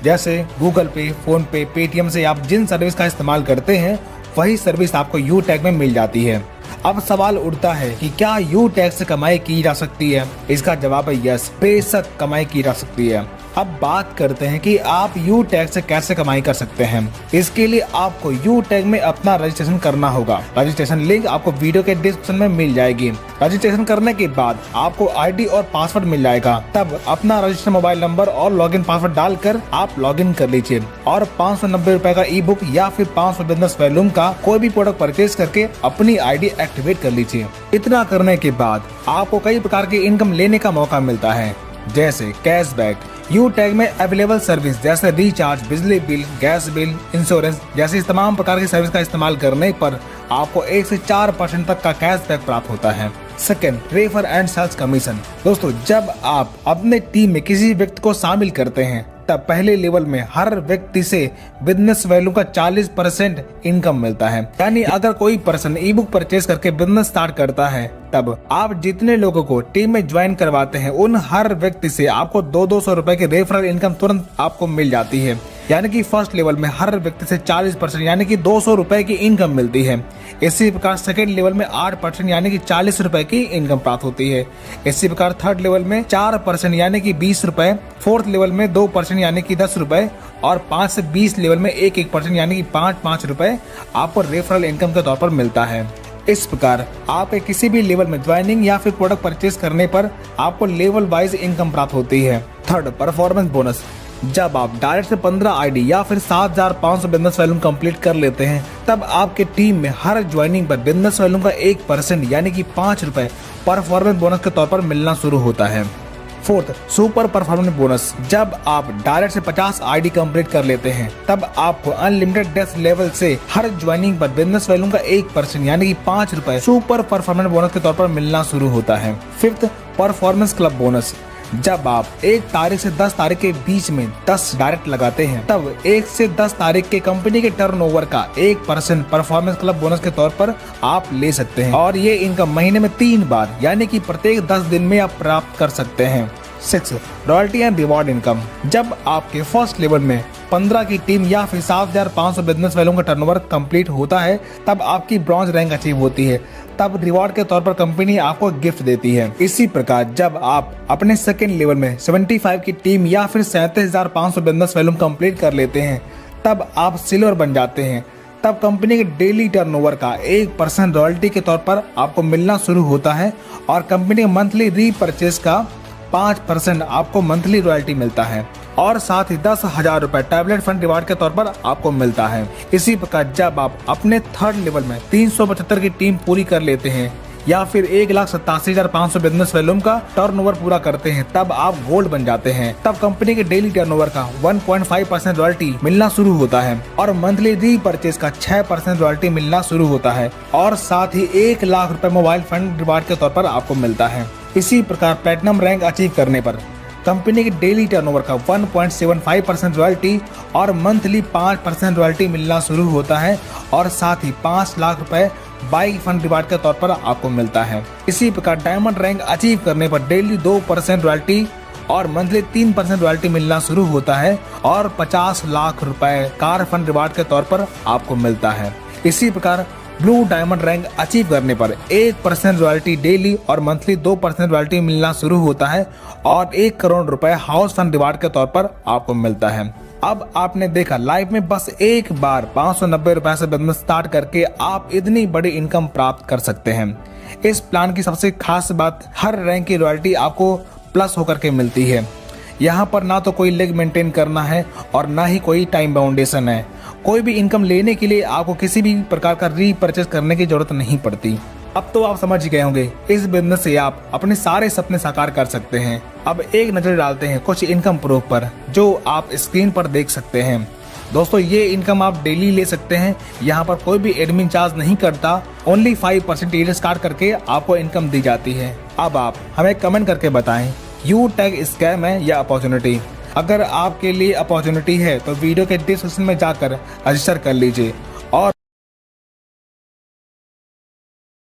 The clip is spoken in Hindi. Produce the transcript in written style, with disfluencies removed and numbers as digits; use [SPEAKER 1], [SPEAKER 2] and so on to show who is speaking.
[SPEAKER 1] जैसे गूगल पे, फोन पे, पेटीएम से आप जिन सर्विस का इस्तेमाल करते हैं वही सर्विस आपको यू टैग में मिल जाती है। अब सवाल उठता है कि क्या यू टैग से कमाई की जा सकती है? इसका जवाब है यस, बेशक कमाई की जा सकती है। अब बात करते हैं कि आप यू टैग से कैसे कमाई कर सकते हैं। इसके लिए आपको यू टैग में अपना रजिस्ट्रेशन करना होगा। रजिस्ट्रेशन लिंक आपको वीडियो के डिस्क्रिप्शन में मिल जाएगी। रजिस्ट्रेशन करने के बाद आपको आईडी और पासवर्ड मिल जाएगा। तब अपना रजिस्टर्ड मोबाइल नंबर और लॉगिन पासवर्ड डालकर आप लॉगिन कर लीजिए और 590 रुपए का ई बुक या फिर 500 बिजनेस वॉल्यूम का कोई भी प्रोडक्ट परचेज करके अपनी आईडी एक्टिवेट कर लीजिए। इतना करने के बाद आपको कई प्रकार की इनकम लेने का मौका मिलता है, जैसे कैशबैक। यू टैग में अवेलेबल सर्विस जैसे रिचार्ज, बिजली बिल, गैस बिल, इंश्योरेंस जैसी तमाम प्रकार की सर्विस का इस्तेमाल करने पर आपको 1 से 4% तक का कैशबैक प्राप्त होता है। Second, refer and sales commission. दोस्तों, जब आप अपने टीम में किसी व्यक्ति को शामिल करते हैं तब पहले लेवल में हर व्यक्ति से बिजनेस वैल्यू का 40% इनकम मिलता है। यानी अगर कोई पर्सन ई बुक परचेज करके बिजनेस स्टार्ट करता है तब आप जितने लोगों को टीम में ज्वाइन करवाते हैं उन हर व्यक्ति से आपको 200 रुपए की रेफरल इनकम तुरंत आपको मिल जाती है। यानी कि फर्स्ट लेवल में हर व्यक्ति से 40% यानी कि 200 रुपए की इनकम मिलती है। इसी प्रकार सेकेंड लेवल में 8% यानी कि 40 रुपए की इनकम प्राप्त होती है। इसी प्रकार थर्ड लेवल में 4% यानी कि 20 रुपए, फोर्थ लेवल में 2% यानी कि 10 रुपए और 5 से 20 लेवल में 1% यानी कि 5 रुपए आपको रेफरल इनकम के तौर पर मिलता है। इस प्रकार आप किसी भी लेवल में ज्वाइनिंग या फिर प्रोडक्ट परचेज करने पर आपको लेवल वाइज इनकम प्राप्त होती है। Third, performance bonus. जब आप डायरेक्ट से 15 आईडी या फिर 7500 बिजनेस वॉल्यूम कंप्लीट कर लेते हैं तब आपके टीम में हर ज्वाइनिंग पर बिजनेस वॉल्यूम का 1% यानी कि 5 रुपए परफॉर्मेंस बोनस के तौर पर मिलना शुरू होता है। Fourth, super performance bonus. जब आप डायरेक्ट से 50 आईडी कंप्लीट कर लेते हैं तब आपको अनलिमिटेड डेस्क लेवल से हर ज्वाइनिंग पर बिजनेस वॉल्यूम का 1% यानी कि 5 रुपए सुपर परफॉर्मेंस बोनस के तौर पर मिलना शुरू होता है। Fifth, performance club bonus. जब आप 1 तारीख से 10 तारीख के बीच में 10 डायरेक्ट लगाते हैं तब 1 से 10 तारीख के कंपनी के टर्नओवर का 1% परफॉर्मेंस क्लब बोनस के तौर पर आप ले सकते हैं और ये इनकम महीने में 3 बार यानी कि प्रत्येक 10 दिन में आप प्राप्त कर सकते हैं। 6, रॉयल्टी एंड रिवॉर्ड इनकम। जब आपके फर्स्ट लेवल में 15 की टीम या फिर 7500 बिजनेस वैल्यू का टर्नओवर कंप्लीट होता है तब आपकी ब्रॉन्ज रैंक अचीव होती है। तब रिवॉर्ड के तौर पर कंपनी आपको गिफ्ट देती है। इसी प्रकार जब आप अपने सेकेंड लेवल में 75 की टीम या फिर 37,500 बिजनेस वैल्यू कंप्लीट कर लेते हैं तब आप सिल्वर बन जाते हैं। तब कंपनी के डेली टर्नओवर का 1% रॉयल्टी के तौर पर आपको मिलना शुरू होता है और कंपनी के मंथली रीपरचेज का 5% आपको मंथली रॉयल्टी मिलता है और साथ ही 10,000 रुपए टैबलेट फंड रिवार्ड के तौर पर आपको मिलता है। इसी प्रकार जब आप अपने थर्ड लेवल में 375 की टीम पूरी कर लेते हैं या फिर 1,87,500 बिजनेस वॉल्यूम का टर्नओवर पूरा करते हैं तब आप गोल्ड बन जाते हैं। तब कंपनी के डेली टर्नओवर का 1.5% रॉयल्टी मिलना शुरू होता है और मंथली रीपरचेज का 6% रॉयल्टी मिलना शुरू होता है और साथ ही 1 लाख रुपए मोबाइल फंड रिवार्ड के तौर पर आपको मिलता है। इसी प्रकार प्लेटिनम रैंक अचीव करने पर कंपनी के डेली टर्नओवर का 1.75% रॉयल्टी और मंथली 5% रॉयल्टी मिलना शुरू होता है और साथ ही 5 लाख रुपए बाइक फंड रिवार्ड के तौर पर आपको मिलता है। इसी प्रकार डायमंड रैंक अचीव करने पर डेली 2% रॉयल्टी और मंथली 3% रॉयल्टी मिलना शुरू होता है और 50 लाख रुपए कार फंड रिवार्ड के तौर पर आपको मिलता है। इसी प्रकार ब्लू डायमंड रैंक अचीव करने पर 1% रॉयल्टी डेली और मंथली 2% रॉयल्टी मिलना शुरू होता है और 1 करोड़ रुपए हाउस फंड रिवार्ड के तौर पर आपको मिलता है। अब आपने देखा लाइफ में बस एक बार 590 रुपए से बिजनेस स्टार्ट करके आप इतनी बड़ी इनकम प्राप्त कर सकते हैं। इस प्लान की सबसे खास बात हर रैंक की रॉयल्टी आपको प्लस होकर के मिलती है। यहाँ पर ना तो कोई लेग मेंटेन करना है और ना ही कोई टाइम बाउंडेशन है। कोई भी इनकम लेने के लिए आपको किसी भी प्रकार का रीपरचेज करने की जरूरत नहीं पड़ती। अब तो आप समझ गए होंगे इस बिजनेस से आप अपने सारे सपने साकार कर सकते हैं। अब एक नजर डालते हैं कुछ इनकम प्रूफ पर जो आप स्क्रीन पर देख सकते हैं। दोस्तों, ये इनकम आप डेली ले सकते हैं। यहाँ पर कोई भी एडमिन चार्ज नहीं करता। ओनली 5% ईयर स्टार्ट करके आपको इनकम दी जाती है। अब आप हमें कमेंट करके बताएं यू टैग स्कैम है या अपॉर्चुनिटी। अगर आपके लिए अपॉर्चुनिटी है तो वीडियो के डिस्क्रिप्शन में जाकर रजिस्टर कर लीजिए